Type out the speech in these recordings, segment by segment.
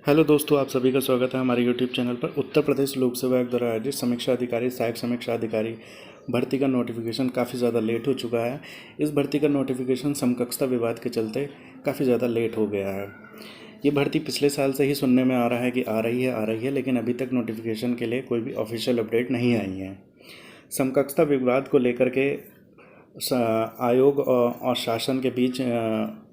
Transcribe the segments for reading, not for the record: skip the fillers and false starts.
Hello दोस्तों, आप सभी का स्वागत है हमारे यूट्यूब चैनल पर। उत्तर प्रदेश लोक सेवा आयोग द्वारा आयोजित समीक्षा अधिकारी, सहायक समीक्षा अधिकारी भर्ती का नोटिफिकेशन काफ़ी ज़्यादा लेट हो चुका है। इस भर्ती का नोटिफिकेशन समकक्षता विवाद के चलते काफ़ी ज़्यादा लेट हो गया है। ये भर्ती पिछले साल से ही सुनने में आ रहा है कि आ रही है, लेकिन अभी तक नोटिफिकेशन के लिए कोई भी ऑफिशियल अपडेट नहीं आई है। समकक्षता विवाद को लेकर के आयोग और शासन के बीच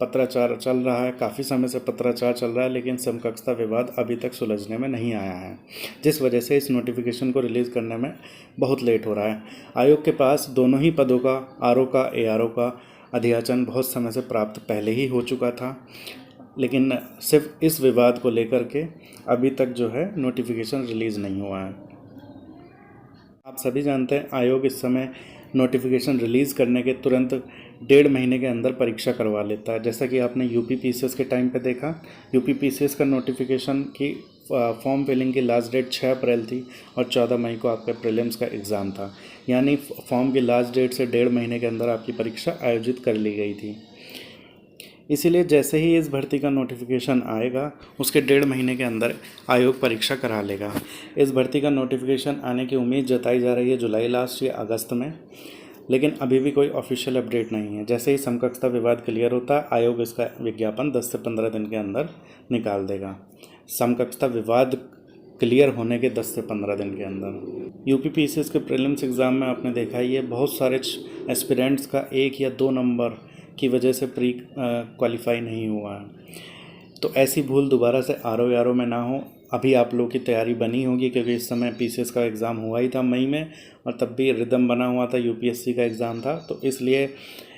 पत्राचार चल रहा है। काफ़ी समय से पत्राचार चल रहा है, लेकिन समकक्षता विवाद अभी तक सुलझने में नहीं आया है, जिस वजह से इस नोटिफिकेशन को रिलीज़ करने में बहुत लेट हो रहा है। आयोग के पास दोनों ही पदों का, आरओ का, एआरओ का अध्याचन बहुत समय से प्राप्त पहले ही हो चुका था, लेकिन सिर्फ इस विवाद को लेकर के अभी तक जो है नोटिफिकेशन रिलीज़ नहीं हुआ है। आप सभी जानते हैं, आयोग इस समय नोटिफिकेशन रिलीज़ करने के तुरंत 1.5 महीने के अंदर परीक्षा करवा लेता है। जैसा कि आपने यूपी पीसीएस के टाइम पे देखा, यूपी पीसीएस का नोटिफिकेशन की फॉर्म फिलिंग की लास्ट डेट 6 अप्रैल थी और 14 मई को आपका प्रीलिम्स का एग्ज़ाम था। यानी फॉर्म की लास्ट डेट से 1.5 महीने के अंदर आपकी परीक्षा आयोजित कर ली गई थी। इसीलिए जैसे ही इस भर्ती का नोटिफिकेशन आएगा, उसके 1.5 महीने के अंदर आयोग परीक्षा करा लेगा। इस भर्ती का नोटिफिकेशन आने की उम्मीद जताई जा रही है जुलाई लास्ट या अगस्त में, लेकिन अभी भी कोई ऑफिशियल अपडेट नहीं है। जैसे ही समकक्षता विवाद क्लियर होता है, आयोग इसका विज्ञापन 10 से 15 दिन के अंदर निकाल देगा। समकक्षता विवाद क्लियर होने के 10 से 15 दिन के अंदर। यूपी पीसीएस के प्रीलिम्स एग्ज़ाम में आपने देखा ही है, बहुत सारे एस्पिरेंट्स का 1 या 2 नंबर की वजह से प्री क्वालिफाई नहीं हुआ है। तो ऐसी भूल दोबारा से आरओ में ना हो। अभी आप लोगों की तैयारी बनी होगी, क्योंकि इस समय पीसीएस का एग्ज़ाम हुआ ही था मई में, और तब भी रिदम बना हुआ था, यूपीएससी का एग्ज़ाम था। तो इसलिए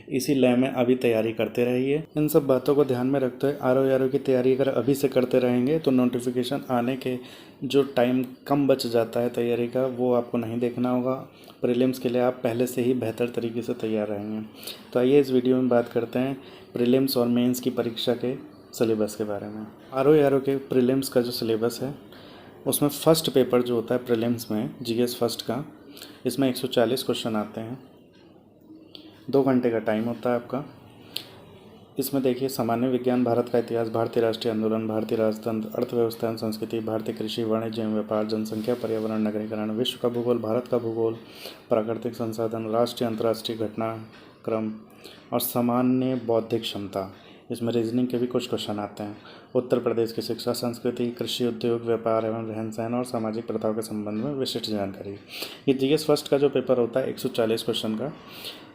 इसी लय में अभी तैयारी करते रहिए। इन सब बातों को ध्यान में रखते हुए आरओ की तैयारी अगर अभी से करते रहेंगे तो नोटिफिकेशन आने के जो टाइम कम बच जाता है तैयारी का, वो आपको नहीं देखना होगा। प्रीलिम्स के लिए आप पहले से ही बेहतर तरीके से तैयार रहेंगे। तो आइए इस वीडियो में बात करते हैं प्रीलिम्स और मेंस की परीक्षा के सिलेबस के बारे में। आरओ के प्रीलिम्स का जो सिलेबस है, उसमें फ़र्स्ट पेपर जो होता है प्रीलिम्स में, जीएस फर्स्ट का, इसमें 140 क्वेश्चन आते हैं। 2 घंटे का टाइम होता है आपका। इसमें देखिए, सामान्य विज्ञान, भारत का इतिहास, भारतीय राष्ट्रीय आंदोलन, भारतीय राजतंत्र, अर्थव्यवस्था एवं संस्कृति, भारतीय कृषि, वाणिज्य एवं व्यापार, जनसंख्या, पर्यावरण, नगरीकरण, विश्व का भूगोल, भारत का भूगोल, प्राकृतिक संसाधन, राष्ट्रीय अंतर्राष्ट्रीय घटनाक्रम और सामान्य बौद्धिक क्षमता। इसमें रीजनिंग के भी कुछ क्वेश्चन आते हैं। उत्तर प्रदेश की शिक्षा, संस्कृति, कृषि, उद्योग, व्यापार एवं रहन सहन और सामाजिक प्रथाओं के संबंध में विशिष्ट जानकारी। ये जीएस फर्स्ट का जो पेपर होता है 140 क्वेश्चन का,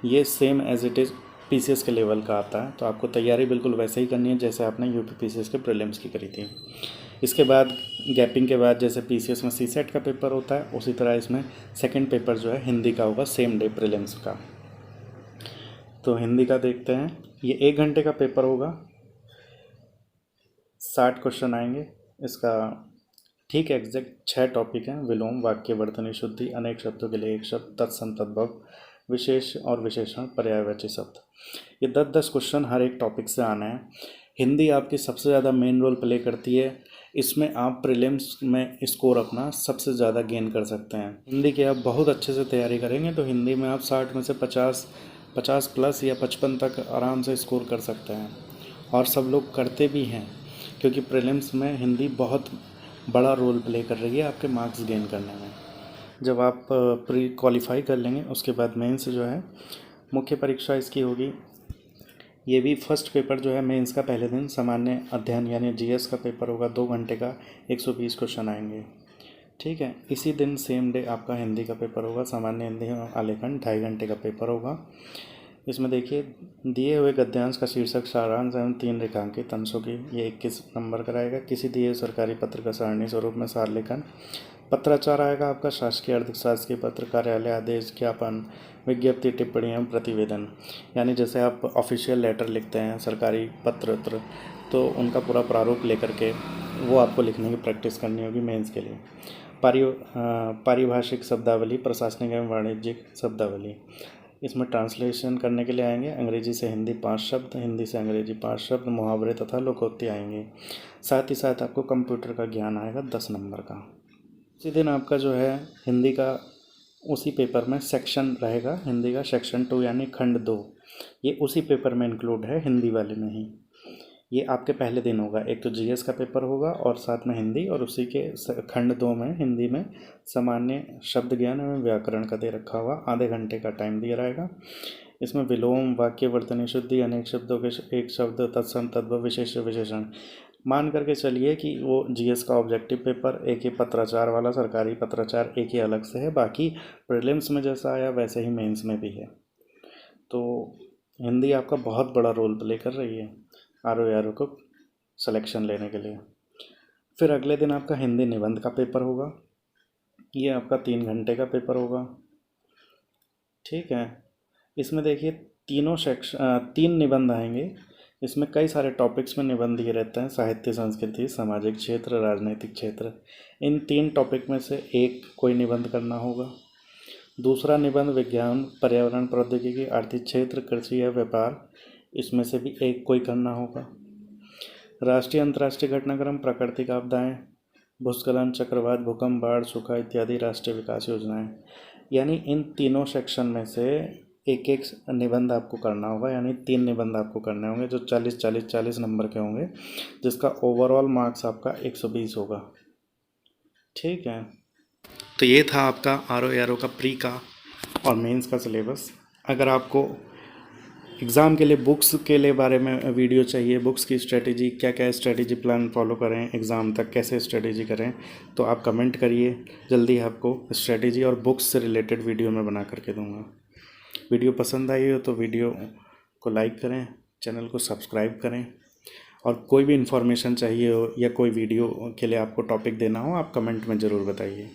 ये same as it is PCS के लेवल का आता है। तो आपको तैयारी बिल्कुल वैसे ही करनी है जैसे आपने यूपी पीसीएस के प्रीलिम्स की करी थी। इसके बाद गैपिंग के बाद जैसे पीसीएस में सीसेट का पेपर होता है, उसी तरह इसमें सेकंड पेपर जो है हिंदी का होगा, सेम डे प्रीलिम्स का। तो हिंदी का देखते हैं। ये 1 घंटे का पेपर होगा, 60 क्वेश्चन आएंगे इसका। ठीक एग्जैक्ट 6 टॉपिक हैं: विलोम, वाक्य, वर्तनी शुद्धि, अनेक शब्दों के लिए एक शब्द, तत्सम तद्भव, विशेष और विशेषण, पर्यायवाची शब्द। ये 10-10 क्वेश्चन हर एक टॉपिक से आना है। हिंदी आपकी सबसे ज़्यादा मेन रोल प्ले करती है। इसमें आप प्रीलिम्स में स्कोर अपना सबसे ज़्यादा गेन कर सकते हैं। हिंदी की आप बहुत अच्छे से तैयारी करेंगे तो हिंदी में आप 60 में से 50 प्लस या 55 तक आराम से स्कोर कर सकते हैं, और सब लोग करते भी हैं, क्योंकि प्रीलिम्स में हिंदी बहुत बड़ा रोल प्ले कर रही है आपके मार्क्स गेन करने में। जब आप प्री क्वालिफाई कर लेंगे, उसके बाद मेंस जो है मुख्य परीक्षा इसकी होगी। ये भी फर्स्ट पेपर जो है मेंस का, पहले दिन सामान्य अध्ययन यानी जीएस का पेपर होगा, 2 घंटे का, 120 क्वेश्चन आएंगे। ठीक है। इसी दिन सेम डे आपका हिंदी का पेपर होगा, सामान्य हिंदी और आलेखन, 2.5 घंटे का पेपर होगा। इसमें देखिए, दिए हुए गद्यांश का शीर्षक, सारांश एवं 3 रेखांकित अंशों की ये 21 नंबर कराएगा। किसी दिए सरकारी पत्र का सारणी स्वरूप में सार लेखन। पत्राचार आएगा आपका, शासकीय, अर्धशासकीय पत्र, कार्यालय आदेश, ज्ञापन, विज्ञप्ति, टिप्पणी एवं प्रतिवेदन। यानी जैसे आप ऑफिशियल लेटर लिखते हैं, सरकारी पत्र, तो उनका पूरा प्रारूप लेकर के वो आपको लिखने की प्रैक्टिस करनी होगी मेंस के लिए। पारिभाषिक शब्दावली, प्रशासनिक एवं वाणिज्यिक शब्दावली। इसमें ट्रांसलेशन करने के लिए आएंगे, अंग्रेजी से हिंदी 5 शब्द, हिंदी से अंग्रेजी 5 शब्द, मुहावरे तथा लोकोक्ति आएंगे। साथ ही साथ आपको कंप्यूटर का ज्ञान आएगा 10 नंबर का। इसी दिन आपका जो है हिंदी का, उसी पेपर में सेक्शन रहेगा हिंदी का, सेक्शन 2 यानी खंड 2, ये उसी पेपर में इंक्लूड है, हिंदी वाले में ही। ये आपके पहले दिन होगा। एक तो जीएस का पेपर होगा और साथ में हिंदी, और उसी के खंड 2 में हिंदी में सामान्य शब्द ज्ञान एवं व्याकरण का दे रखा हुआ आधे घंटे का टाइम दिया रहेगा। इसमें विलोम, वाक्य वर्तनी शुद्धि, अनेक शब्दों के एक शब्द, तत्सम, तद्भव, विशेष, विशेषण। मान करके चलिए कि वो जीएस का ऑब्जेक्टिव पेपर एक ही पत्राचार वाला, सरकारी पत्राचार एक ही अलग से है, बाकी प्रीलिम्स में जैसा आया वैसे ही मेंस में भी है। तो हिंदी आपका बहुत बड़ा रोल प्ले कर रही है आर को सिलेक्शन लेने के लिए। फिर अगले दिन आपका हिंदी निबंध का पेपर होगा। ये आपका 3 घंटे का पेपर होगा। ठीक है। इसमें देखिए 3 निबंध आएंगे। इसमें कई सारे टॉपिक्स में निबंध दिए रहते हैं, साहित्य, संस्कृति, सामाजिक क्षेत्र, राजनीतिक क्षेत्र। इन 3 टॉपिक में से एक कोई निबंध करना होगा। दूसरा निबंध विज्ञान, पर्यावरण, प्रौद्योगिकी, आर्थिक क्षेत्र, कृषि या व्यापार, इसमें से भी एक कोई करना होगा। राष्ट्रीय अंतर्राष्ट्रीय घटनाक्रम, प्राकृतिक आपदाएं, भूस्खलन, चक्रवात, भूकंप, बाढ़, सूखा इत्यादि, राष्ट्रीय विकास योजनाएं। यानी इन तीनों सेक्शन में से एक एक निबंध आपको करना होगा, यानी 3 निबंध आपको करने होंगे जो 40 नंबर के होंगे, जिसका ओवरऑल मार्क्स आपका 120 होगा। ठीक है। तो ये था आपका आर का प्री का और मेंस का सिलेबस। अगर आपको एग्ज़ाम के लिए बुक्स के लिए बारे में वीडियो चाहिए, बुक्स की स्ट्रेटेजी, क्या क्या स्ट्रेटेजी प्लान फॉलो करें, एग्ज़ाम तक कैसे स्ट्रेटेजी करें, तो आप कमेंट करिए। जल्दी आपको स्ट्रेटेजी और बुक्स से रिलेटेड वीडियो मैं बना करके दूंगा। वीडियो पसंद आई हो तो वीडियो को लाइक करें, चैनल को सब्सक्राइब करें, और कोई भी इन्फॉर्मेशन चाहिए हो या कोई वीडियो के लिए आपको टॉपिक देना हो, आप कमेंट में ज़रूर बताइए।